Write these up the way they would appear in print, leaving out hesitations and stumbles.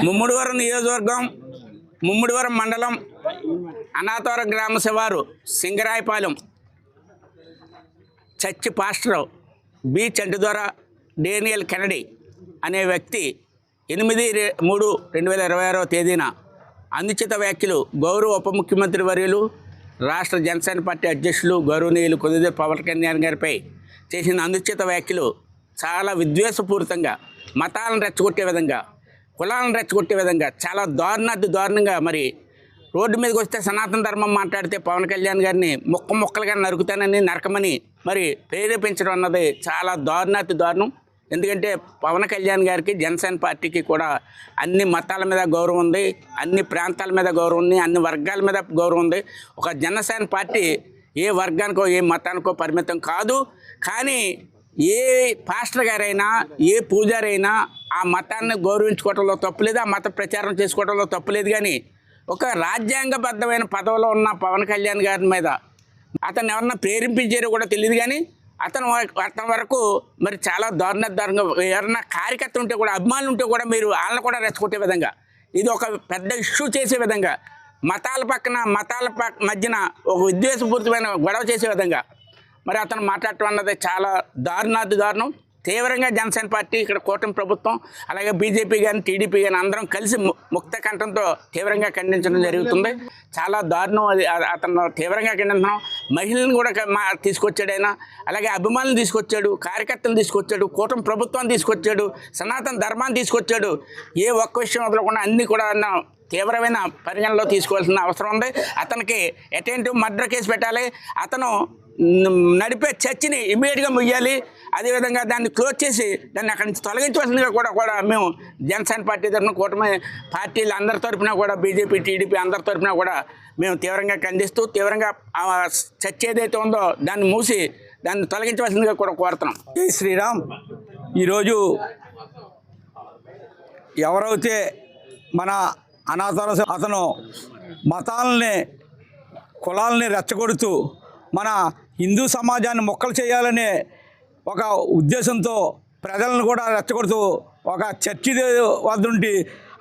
ముమ్మిడివరం నియోజకవర్గం ముమ్మిడివరం మండలం అనాథవరం గ్రామ శివారు Singarayapalem church pastor B Chantidora Daniel Kennedy అనే వ్యక్తి 8/3/2026 తేదీన అనుచిత వ్యాఖ్యలు గౌరవ ఉప ముఖ్యమంత్రి వర్యులు రాష్ట్ర జనసేన పార్టీ అధ్యక్షులు గౌరవనీయులు కొద్దిదేవి పవన్ కళ్యాణ్ గారిపై చేసిన అనుచిత వ్యాఖ్యలు చాలా విద్వేషపూరితంగా, మతాలను రెచ్చగొట్టే విధంగా, కులాలను రెచ్చగొట్టే విధంగా చాలా దారుణంగా మరి రోడ్డు మీదకి వస్తే సనాతన ధర్మం మాట్లాడితే పవన్ కళ్యాణ్ గారిని ముక్కలుగా నరుకుతానని నరకమని మరి ప్రేరేపించడం అన్నది చాలా దారుణం. ఎందుకంటే పవన్ కళ్యాణ్ గారికి జనసేన పార్టీకి కూడా అన్ని మతాల మీద గౌరవం ఉంది, అన్ని ప్రాంతాల మీద గౌరవం ఉంది, అన్ని వర్గాల మీద గౌరవం ఉంది. ఒక జనసేన పార్టీ ఏ వర్గానికో ఏ మతానికో పరిమితం కాదు. కానీ ఏ పాస్టర్ గారైనా ఏ పూజారైనా ఆ మతాన్ని గౌరవించుకోవడంలో తప్పులేదు, ఆ మత ప్రచారం చేసుకోవడంలో తప్పులేదు. కానీ ఒక రాజ్యాంగబద్ధమైన పదవిలో ఉన్న పవన్ కళ్యాణ్ గారి మీద అతను ఎవరన్నా ప్రేరేపించారో కూడా తెలియదు. కానీ అతని వరకు మరి చాలా దారుణంగా ఎవరన్నా కార్యకర్త ఉంటే కూడా, అభిమానులు ఉంటే కూడా మీరు వాళ్ళని కూడా రెచ్చగొట్టే విధంగా, ఇది ఒక పెద్ద ఇష్యూ చేసే విధంగా, మతాల మధ్యన ఒక విద్వేషపూరితమైన గొడవ చేసే విధంగా మరి అతను మాట్లాడటం అన్నది చాలా దారుణం. తీవ్రంగా జనసేన పార్టీ, ఇక్కడ కూటమి ప్రభుత్వం, అలాగే బీజేపీ కానీ టీడీపీ కానీ అందరం కలిసి ముక్త కంఠంతో తీవ్రంగా ఖండించడం జరుగుతుంది. చాలా దారుణం అది. అతను తీవ్రంగా ఖండించడం. మహిళలను కూడా తీసుకొచ్చాడు ఆయన, అలాగే అభిమానులను తీసుకొచ్చాడు, కార్యకర్తలు తీసుకొచ్చాడు, కూటమి ప్రభుత్వాన్ని తీసుకొచ్చాడు, సనాతన ధర్మాన్ని తీసుకొచ్చాడు. ఏ ఒక్క విషయం వదలకుండా అన్నీ కూడా తీవ్రమైన పరిగణలో తీసుకోవాల్సిన అవసరం ఉంది. అతనికి అటెంటివ్ మర్డర్ కేసు పెట్టాలి. అతను నడిపే చర్చిని ఇమీడియట్గా ముయ్యాలి. అదేవిధంగా దాన్ని క్లోజ్ చేసి దాన్ని అక్కడి నుంచి తొలగించవలసిందిగా కూడా మేము జనసేన పార్టీ తరఫున, కూటమి పార్టీలు అందరి తరఫున కూడా, బీజేపీ టీడీపీ అందరి తరఫున కూడా మేము తీవ్రంగా ఖండిస్తూ, తీవ్రంగా చర్చ ఏదైతే ఉందో దాన్ని మూసి దాన్ని తొలగించవలసిందిగా కూడా కోరుతున్నాం. జై శ్రీరామ్. ఈరోజు ఎవరైతే మన అనాథాల అతను మతాలని కులాలని రెచ్చగొడుతూ మన హిందూ సమాజాన్ని మొక్కలు చేయాలనే ఒక ఉద్దేశంతో ప్రజలను కూడా రెచ్చగొడుతూ ఒక చర్చి వద్ద నుండి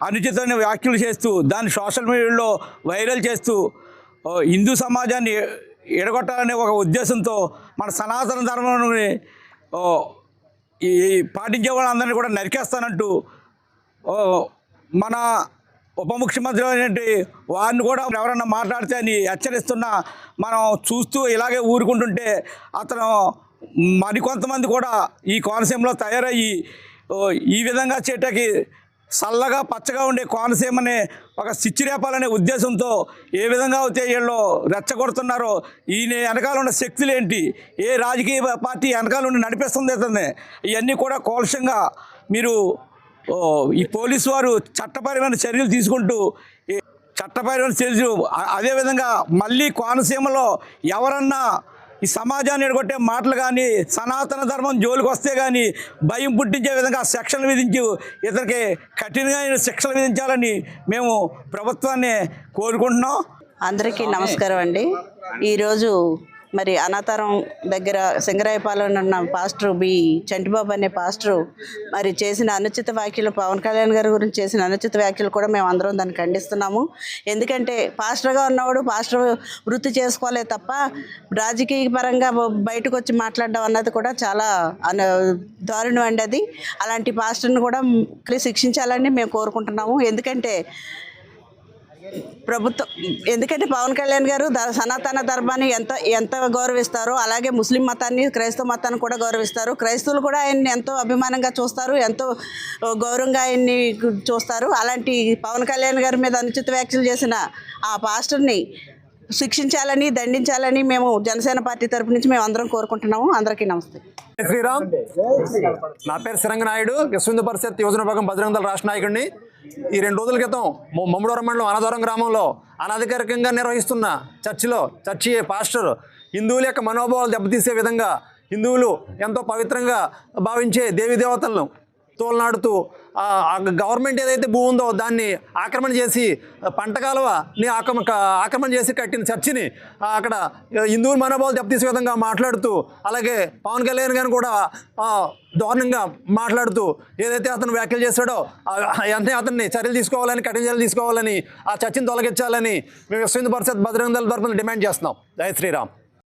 అనుచితమైన వ్యాఖ్యలు చేస్తూ దాన్ని సోషల్ మీడియాలో వైరల్ చేస్తూ హిందూ సమాజాన్ని ఎడగొట్టాలనే ఒక ఉద్దేశంతో మన సనాతన ధర్మాన్ని ఈ పాటించే వాళ్ళందరినీ కూడా నరికేస్తానంటూ మన ఉప ముఖ్యమంత్రి అయినటువంటి వారిని కూడా ఎవరన్నా మాట్లాడితే అని హెచ్చరిస్తున్నా మనం చూస్తూ ఇలాగే ఊరుకుంటుంటే అతను మరికొంతమంది కూడా ఈ కోనసీమలో తయారయ్యి ఈ విధంగా చేయటానికి చల్లగా పచ్చగా ఉండే కోనసీమని ఒక సిచ్చిరేపాలనే ఉద్దేశంతో ఏ విధంగా అయితే వీళ్ళు రెచ్చగొడుతున్నారో, ఈయన వెనకాల ఉన్న శక్తులు ఏంటి, ఏ రాజకీయ పార్టీ వెనకాల ఉండి నడిపిస్తుంది అతన్ని, ఇవన్నీ కూడా కోల్షంగా మీరు ఈ పోలీసు వారు చట్టపరమైన చర్యలు తీసుకుంటూ అదేవిధంగా మళ్ళీ కోనసీమలో ఎవరన్నా ఈ సమాజాన్ని ఎడగొట్టే మాటలు కానీ, సనాతన ధర్మం జోలికి వస్తే కానీ భయం పుట్టించే విధంగా శిక్షలు విధించి ఇతనికి కఠినమైన శిక్షలు విధించాలని మేము ప్రభుత్వాన్ని కోరుకుంటున్నాం. అందరికీ నమస్కారం అండి. ఈరోజు మరి అనాథారం దగ్గర సింగరాయపాలెం ఉన్న పాస్టర్ బి చంటిబాబు అనే పాస్టరు మరి చేసిన అనుచిత వ్యాఖ్యలు, పవన్ కళ్యాణ్ గారి గురించి చేసిన అనుచిత వ్యాఖ్యలు కూడా మేము అందరం దాన్ని ఖండిస్తున్నాము. ఎందుకంటే పాస్టర్గా ఉన్నవాడు పాస్టర్ వృత్తి చేసుకోలే తప్ప రాజకీయ పరంగా బయటకు వచ్చి మాట్లాడడం అన్నది కూడా చాలా దారుణం అండి. అది అలాంటి పాస్టర్ని కూడా శిక్షించాలని మేము కోరుకుంటున్నాము. ఎందుకంటే పవన్ కళ్యాణ్ గారు సనాతన ధర్మాన్ని ఎంత గౌరవిస్తారో అలాగే ముస్లిం మతాన్ని, క్రైస్తవ మతాన్ని కూడా గౌరవిస్తారు. క్రైస్తవులు కూడా ఆయన్ని ఎంతో అభిమానంగా చూస్తారు, ఎంతో గౌరవంగా ఆయన్ని చూస్తారు. అలాంటి పవన్ కళ్యాణ్ గారి మీద అనుచిత వ్యాఖ్యలు చేసిన ఆ పాస్టర్ని శిక్షించాలని, దండించాలని మేము జనసేన పార్టీ తరపు నుంచి మేము అందరం కోరుకుంటున్నాము. అందరికీ నమస్తే. శ్రీరామ్. నా పేరు సిరంగనాయుడు, విశ్వ పరిషత్ యువజన విభాగం బజరంగ దళ రాష్ట్ర నాయకుడిని. ఈ 2 రోజుల క్రితం ముమ్మిడివరం మండలం అనాథవరం గ్రామంలో అనధికారికంగా నిర్వహిస్తున్న చర్చి పాస్టర్ హిందువుల యొక్క మనోభావాలు దెబ్బతీసే విధంగా హిందువులు ఎంతో పవిత్రంగా భావించే దేవీ దేవతలను తోలనాడుతూ గవర్నమెంట్ ఏదైతే భూమి ఉందో దాన్ని ఆక్రమణ చేసి పంట కాలువని ఆక్రమణ చేసి కట్టిన చర్చిని అక్కడ హిందువుల మనోభావాలు దెబ్బతీసే విధంగా మాట్లాడుతూ, అలాగే పవన్ కళ్యాణ్ గారిని కూడా దారుణంగా మాట్లాడుతూ ఏదైతే అతను వ్యాఖ్యలు చేశాడో వెంటనే అతన్ని చర్యలు తీసుకోవాలని, కఠిన చర్యలు తీసుకోవాలని, ఆ చర్చిని తొలగించాలని మేము విశ్వ హిందూ పరిషత్ బజరంగ దళ తరపున డిమాండ్ చేస్తున్నాం. జై శ్రీరామ్.